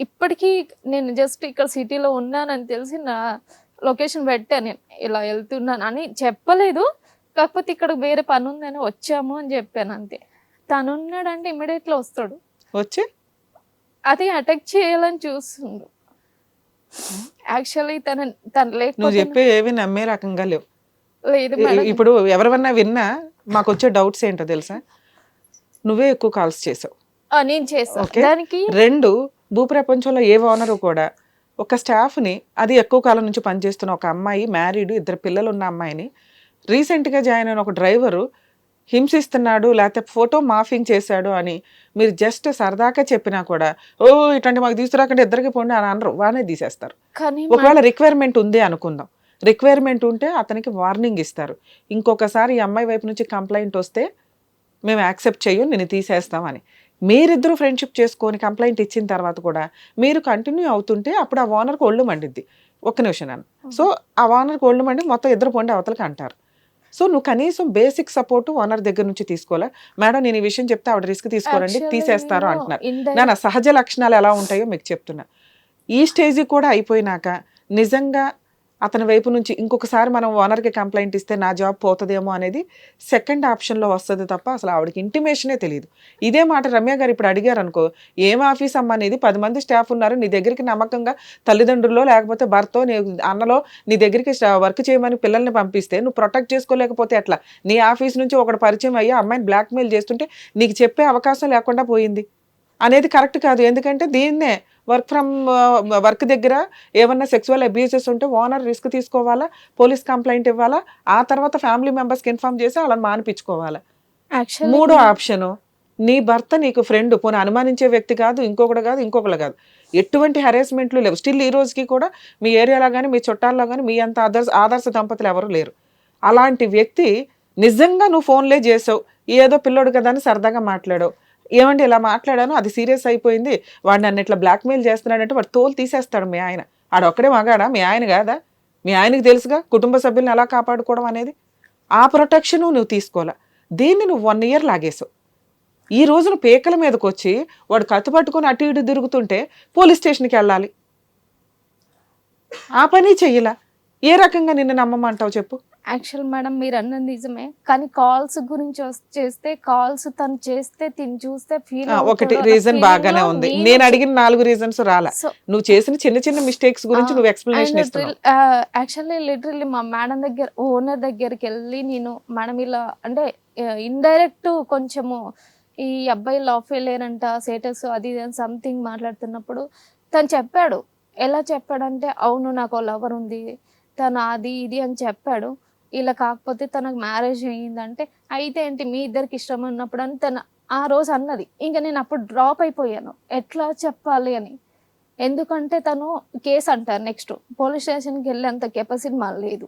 ఇప్పటికీ నేను జస్ట్ ఇక్కడ సిటీలో ఉన్నానని తెలిసి నా లొకేషన్ పెట్టా నేను. ఇలా ఎళ్తున్నానని చెప్పలేదు. కాకపోతే ఇక్కడ వేరే పనుందని వచ్చాము అని చెప్పానంతే. తనున్నాడంటే ఇమ్మీడియేట్‌గా వస్తాడు. వచ్చి అది అటాక్ చేయాలని చూస్తుండు. యాక్చువల్లీ తను నువ్వు లేకపోతే చెప్పే ఏవి నమ్మే రకంగా లేవు. లేదు మేడం. ఇప్పుడు ఎవరివన్నా విన్నా మాకు వచ్చే డౌట్స్ ఏంటో తెలుసా, నువ్వే ఎక్కువ కాల్స్ చేసావు. నేను చేశా. ఓకే. దానికి 2, భూప్రపంచంలో ఏ ఓనరు కూడా ఒక స్టాఫ్ని, అది ఎక్కువ కాలం నుంచి పనిచేస్తున్న ఒక అమ్మాయి, మ్యారీడ్ 2 పిల్లలు ఉన్న అమ్మాయిని రీసెంట్గా జాయిన్ అయిన ఒక డ్రైవరు హింసిస్తున్నాడు లేకపోతే ఫోటో మాఫింగ్ చేశాడు అని మీరు జస్ట్ సరదాగా చెప్పినా కూడా, ఓ ఇట్లాంటి మాకు తీసుకురాకంటే ఇద్దరికి పోండి అని అనరు, వానే తీసేస్తారు. కానీ ఒకవేళ రిక్వైర్మెంట్ ఉంది అనుకుందాం, రిక్వైర్మెంట్ ఉంటే అతనికి వార్నింగ్ ఇస్తారు, ఇంకొకసారి ఈ అమ్మాయి వైపు నుంచి కంప్లైంట్ వస్తే మేము యాక్సెప్ట్ చెయ్యం, నేను తీసేస్తామని. మీరిద్దరూ ఫ్రెండ్షిప్ చేసుకొని కంప్లైంట్ ఇచ్చిన తర్వాత కూడా మీరు కంటిన్యూ అవుతుంటే అప్పుడు ఆ ఓనర్కి ఒళ్ళు మండిద్ది. ఒక్క నిమిషం నన్ను. సో ఆ ఓనర్కి ఒళ్ళు మండి మొత్తం ఇద్దరు పోండి అవతలకి అంటారు. సో నువ్వు కనీసం బేసిక్ సపోర్ట్ ఓనర్ దగ్గర నుంచి తీసుకోవాలా, మేడం నేను ఈ విషయం చెప్తే ఆవిడ రిస్క్ తీసుకోరండి తీసేస్తారు అంటున్నారు. నా సహజ లక్షణాలు ఎలా ఉంటాయో మీకు చెప్తున్నా. ఈ స్టేజ్ కూడా అయిపోయినాక నిజంగా అతని వైపు నుంచి ఇంకొకసారి మనం ఓనర్కి కంప్లైంట్ ఇస్తే నా జాబ్ పోతుందేమో అనేది సెకండ్ ఆప్షన్లో వస్తుంది తప్ప అసలు ఆవిడకి ఇంటిమేషనే తెలియదు. ఇదే మాట రమ్య గారు ఇప్పుడు అడిగారు అనుకో, ఏం ఆఫీస్ అమ్మ అనేది 10 మంది స్టాఫ్ ఉన్నారు, నీ దగ్గరికి నమ్మకంగా తల్లిదండ్రుల్లో లేకపోతే భర్తో అన్నలో నీ దగ్గరికి వర్క్ చేయమని పిల్లల్ని పంపిస్తే నువ్వు ప్రొటెక్ట్ చేసుకోలేకపోతే ఎట్లా? నీ ఆఫీస్ నుంచి ఒకటి పరిచయం అయ్యి అమ్మాయిని బ్లాక్మెయిల్ చేస్తుంటే నీకు చెప్పే అవకాశం లేకుండా పోయింది అనేది కరెక్ట్ కాదు. ఎందుకంటే దీన్నే వర్క్ దగ్గర ఏమన్నా సెక్సువల్ అబ్యూసెస్ ఉంటే ఓనర్ రిస్క్ తీసుకోవాలా, పోలీస్ కంప్లైంట్ ఇవ్వాలా, ఆ తర్వాత ఫ్యామిలీ మెంబర్స్కి ఇన్ఫార్మ్ చేసి వాళ్ళని మానిపించుకోవాలా. మూడో ఆప్షను, నీ భర్త నీకు ఫ్రెండ్, పోనీ అనుమానించే వ్యక్తి కాదు, ఇంకొకటి కాదు, ఎటువంటి హెరాస్మెంట్లు లేవు. స్టిల్ ఈ రోజుకి కూడా మీ ఏరియాలో కానీ మీ చుట్టాల్లో కానీ మీ అంత ఆదర్శ దంపతులు ఎవరు లేరు. అలాంటి వ్యక్తి నిజంగా నువ్వు ఫోన్లే చేసావు, ఏదో పిల్లోడు కదా అని సరదాగా మాట్లాడావు, ఏమంటే ఇలా మాట్లాడాను అది సీరియస్ అయిపోయింది, వాడు నన్ను ఇట్లా బ్లాక్మెయిల్ చేస్తున్నాడంటే వాడు తోలు తీసేస్తాడు మీ ఆయన. ఆడొక్కడే మగాడా, మీ ఆయన కాదా? మీ ఆయనకి తెలుసుగా కుటుంబ సభ్యులను ఎలా కాపాడుకోవడం అనేది. ఆ ప్రొటెక్షను నువ్వు తీసుకోవాలా. దీన్ని నువ్వు 1 year లాగేసావు. ఈ రోజున పీకల మీదకి వచ్చి వాడు కత్తి పట్టుకొని అటు ఇటు తిరుగుతుంటే పోలీస్ స్టేషన్కి వెళ్ళాలి, ఆ పని చెయ్యలా. ఏ రకంగా నిన్ను నమ్మమంటావు చెప్పు? యాక్చువల్ మేడం మీరు అన్నది నిజమే, కానీ కాల్స్ గురించి చేస్తే కాల్స్ తను చేస్తే తిని చూస్తే ఫీల్ ఒకటి రీజన్ బాగానే ఉంది, నేను అడిగిన 4 రీజన్స్ రాలా. నువ్వు చేసిన చిన్న చిన్న మిస్టేక్స్ గురించి నువ్వు ఎక్స్ప్లెనేషన్ ఇస్తున్నావు. యాక్చువల్లీ లిటరల్లీ మా మేడం దగ్గర ఓనర్ దగ్గరికి వెళ్ళి నేను మేడం ఇలా అంటే ఇండైరెక్ట్ కొంచెము ఈ అబ్బాయి లవ్ ఫెయిలియర్ అంట, స్టేటస్ అది సంథింగ్ మాట్లాడుతున్నప్పుడు తను చెప్పాడు. ఎలా చెప్పాడంటే అవును నాకు లవర్ ఉంది, తను అది ఇది అని చెప్పాడు. ఇలా కాకపోతే తనకు మ్యారేజ్ అయ్యిందంటే అయితే ఏంటి మీ ఇద్దరికి ఇష్టం ఉన్నప్పుడు అని తను ఆ రోజు అన్నది. ఇంకా నేను అప్పుడు డ్రాప్ అయిపోయాను, ఎట్లా చెప్పాలి అని. ఎందుకంటే తను కేసు అంటారు, నెక్స్ట్ పోలీస్ స్టేషన్కి వెళ్ళేంత కెపాసిటీ మాకు లేదు.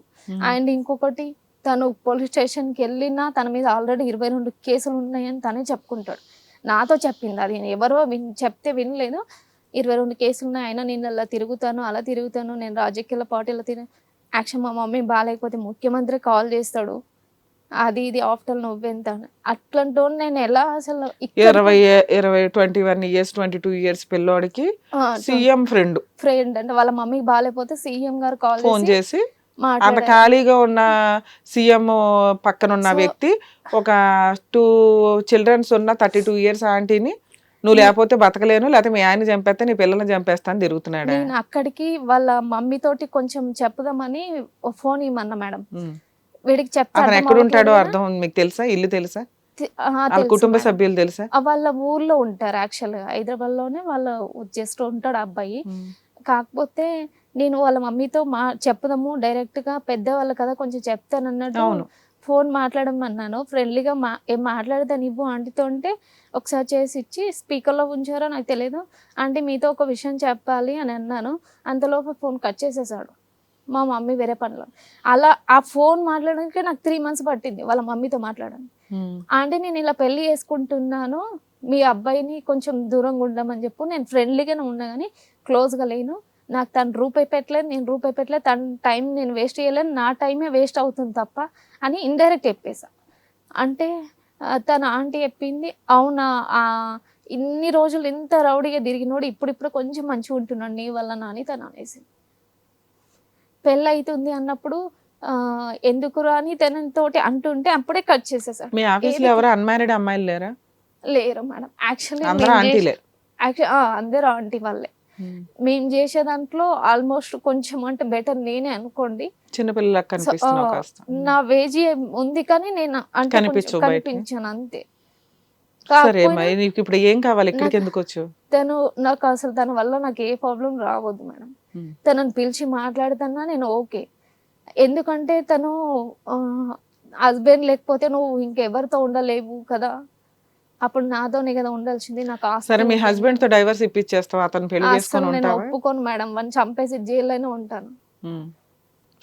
అండ్ ఇంకొకటి తను పోలీస్ స్టేషన్కి వెళ్ళినా తన మీద ఆల్రెడీ 22 కేసులు ఉన్నాయని తనే చెప్పుకుంటాడు. నాతో చెప్పింది, అది ఎవరో చెప్తే వినలేదు. 22 కేసులు ఉన్నాయి, అయినా నేను అలా తిరుగుతాను, నేను రాజకీయ పార్టీలో యాక్షన్ మా మమ్మీ బాగాలేకపోతే ముఖ్యమంత్రి కాల్ చేస్తాడు, అది ఇది ఆఫ్టర్ నువ్వెంత అట్లాంటి నేను ఎలా అసలు 21 years 22 years పిల్లోడికి సీఎం ఫ్రెండ్ అంటే వాళ్ళ మమ్మీకి బాగాలేకపోతే సీఎం గారు కాల్ ఫోన్ చేసి అంత ఖాళీగా ఉన్న సీఎం పక్కన ఉన్న వ్యక్తి ఒక 2 children ఉన్న 32 years ఆంటీని నువ్వు లేకపోతే బతకలేను, లేకపోతే మీ ఆయన చంపేస్తే నీ పిల్లల్ని చంపేస్తా అని తిరుగుతున్నాడు. నేను అక్కడికి వాళ్ళ మమ్మీ తోటి కొంచెం చెప్పుదామని ఫోన్ ఇమ్మన్నా మేడం. వీడికి చెప్తాను ఎక్కడ ఉంటాడో అర్థం మీకు తెలుసా? ఇల్లు తెలుసా? కుటుంబ సభ్యులు తెలుసా? వాళ్ళ ఊర్లో ఉంటారు, యాక్చువల్ గా హైదరాబాద్ లోనే వాళ్ళ జస్ట్ ఉంటాడు అబ్బాయి. కాకపోతే నేను వాళ్ళ మమ్మీతో చెప్పుదాము డైరెక్ట్ గా, పెద్దవాళ్ళు కదా కొంచెం చెప్తాను అన్నట్టు ఫోన్ మాట్లాడమన్నాను. ఫ్రెండ్లీగా ఏం మాట్లాడదాని ఇవ్వు ఆంటీతో అంటే ఒకసారి చేసి ఇచ్చి స్పీకర్లో ఉంచారో నాకు తెలియదు, ఆంటీ మీతో ఒక విషయం చెప్పాలి అని అన్నాను. అంతలోపు ఫోన్ కట్ చేసేసాడు మా మమ్మీ వేరే పనిలో. అలా ఆ ఫోన్ మాట్లాడడానికి నాకు 3 months పట్టింది వాళ్ళ మమ్మీతో మాట్లాడాను. ఆంటీ నేను ఇలా పెళ్లి చేసుకుంటున్నాను, మీ అబ్బాయిని కొంచెం దూరంగా ఉండమని చెప్పు, నేను ఫ్రెండ్లీగానే ఉన్నా కానీ క్లోజ్గా లేను, నాకు తను రూపాయి పెట్టలేదు, నేను రూపాయి పెట్టలేదు, తన టైం నేను వేస్ట్ చేయలేను, నా టైమే వేస్ట్ అవుతుంది తప్ప అని ఇండైరెక్ట్ చెప్పేసా. అంటే తన ఆంటీ చెప్పింది అవునా ఇన్ని రోజులు ఇంత రౌడీగా తిరిగినోడు ఇప్పుడు కొంచెం మంచిగా ఉంటున్నాడు నీ వల్ల నాని తను అనేసి. పెళ్ళి అవుతుంది అన్నప్పుడు ఎందుకురా అని తనతోటి అంటుంటే అప్పుడే కట్ చేసేసారు. మీ ఆఫీస్లో ఎవరు అన్మ్యారీడ్ అమ్మాయిలు లేరా? లేరు మేడం. యాక్చువల్లీ అందరూ ఆంటీ వాళ్ళే. మేము చేసే దాంట్లో ఆల్మోస్ట్ కొంచెం అంటే బెటర్ నేనే అనుకోండి. చిన్నపిల్లలకు కనిపిస్తున్నావు కాస్త. నా వేజీ ఉంది కానీ నేను అంటే కనిపించాను అంతే. సరే నీకు ఇప్పుడు ఏం కావాలి? ఇక్కడికి ఎందుకు వచ్చావు? తను నాకు అసలు తన వల్ల నాకు ఏ ప్రాబ్లం రావద్దు మేడం. తనని పిలిచి మాట్లాడుతున్నా నేను ఓకే. ఎందుకంటే తను హస్బెండ్ లేకపోతే నువ్వు ఇంకెవరితో ఉండలేవు కదా, అప్పుడు నాతోనే కదా ఉండాల్సింది. నాకు సరే మీ హస్బెండ్ తో డైవర్స్ ఇప్పించేస్తావా? అతను పెళ్లి చేసుకొని నేను ఒప్పుకోను మేడం. వన్ చంపేసి జైల్లోనే ఉంటాను.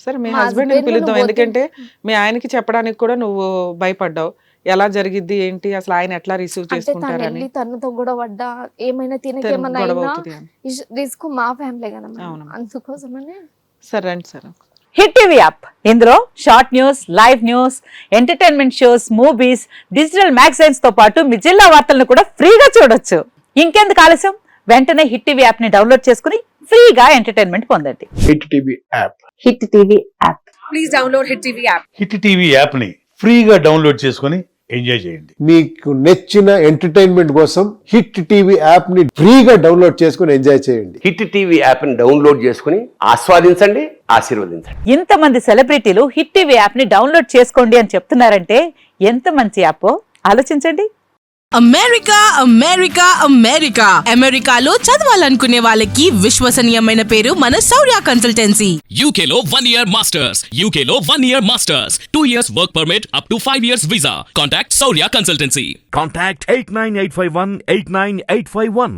సరే మీ హస్బెండ్ పిలుద్దాం, ఎందుకంటే మీ ఆయనకి చెప్పడానికి కూడా నువ్వు భయపడ్డావు. ఎలా జరిగిద్ది ఏంటి అసలు, ఆయన ఎట్లా రిసీవ్ చేసుకుంటారని. తనతో కూడా పడ్డా ఏమైనా తినకేమన్నా రిస్క్ మా ఫ్యామిలీ కదా అందుకోసమనే. సరే రండి సార్. హిట్ టీవీ యాప్, ఇందులో short news, live news, entertainment shows, movies, digital magazines తో పాటు మీ జిల్లా వార్తలను కూడా ఫ్రీగా చూడొచ్చు. ఇంకెందుకు ఆలస్యం, వెంటనే హిట్ టీవీ యాప్ ని డౌన్లోడ్ చేసుకుని ఫ్రీగా ఎంటర్టైన్మెంట్ పొందండి. Hit TV app. Hit TV app. Please download hit TV app. Hit TV app ని ఫ్రీగా డౌన్లోడ్ చేసుకొని ఎంజాయ్ చేయండి. మీకు నచ్చిన ఎంటర్టైన్మెంట్ కోసం హిట్ టీవీ యాప్ ని ఫ్రీగా డౌన్లోడ్ చేసుకొని ఎంజాయ్ చేయండి. హిట్ టీవీ యాప్ ని డౌన్లోడ్ చేసుకుని ఆస్వాదించండి, ఆశీర్వదించండి. ఇంతమంది సెలబ్రిటీలు హిట్ టీవీ యాప్ ని డౌన్లోడ్ చేసుకోండి అని చెప్తున్నారంటే ఎంత మంచి యాప్ ఆలోచించండి. అమెరికా అమెరికా అమెరికా అమెరికాలో చదవాలనుకునే వాళ్ళకి విశ్వసనీయమైన పేరు మన శౌర్య కన్సల్టెన్సీ. UK లో 1 year masters. UK లో 1 year masters. 2 years work permit up to 5 years visa. Contact Saurya Consultancy. Contact 89851 89851.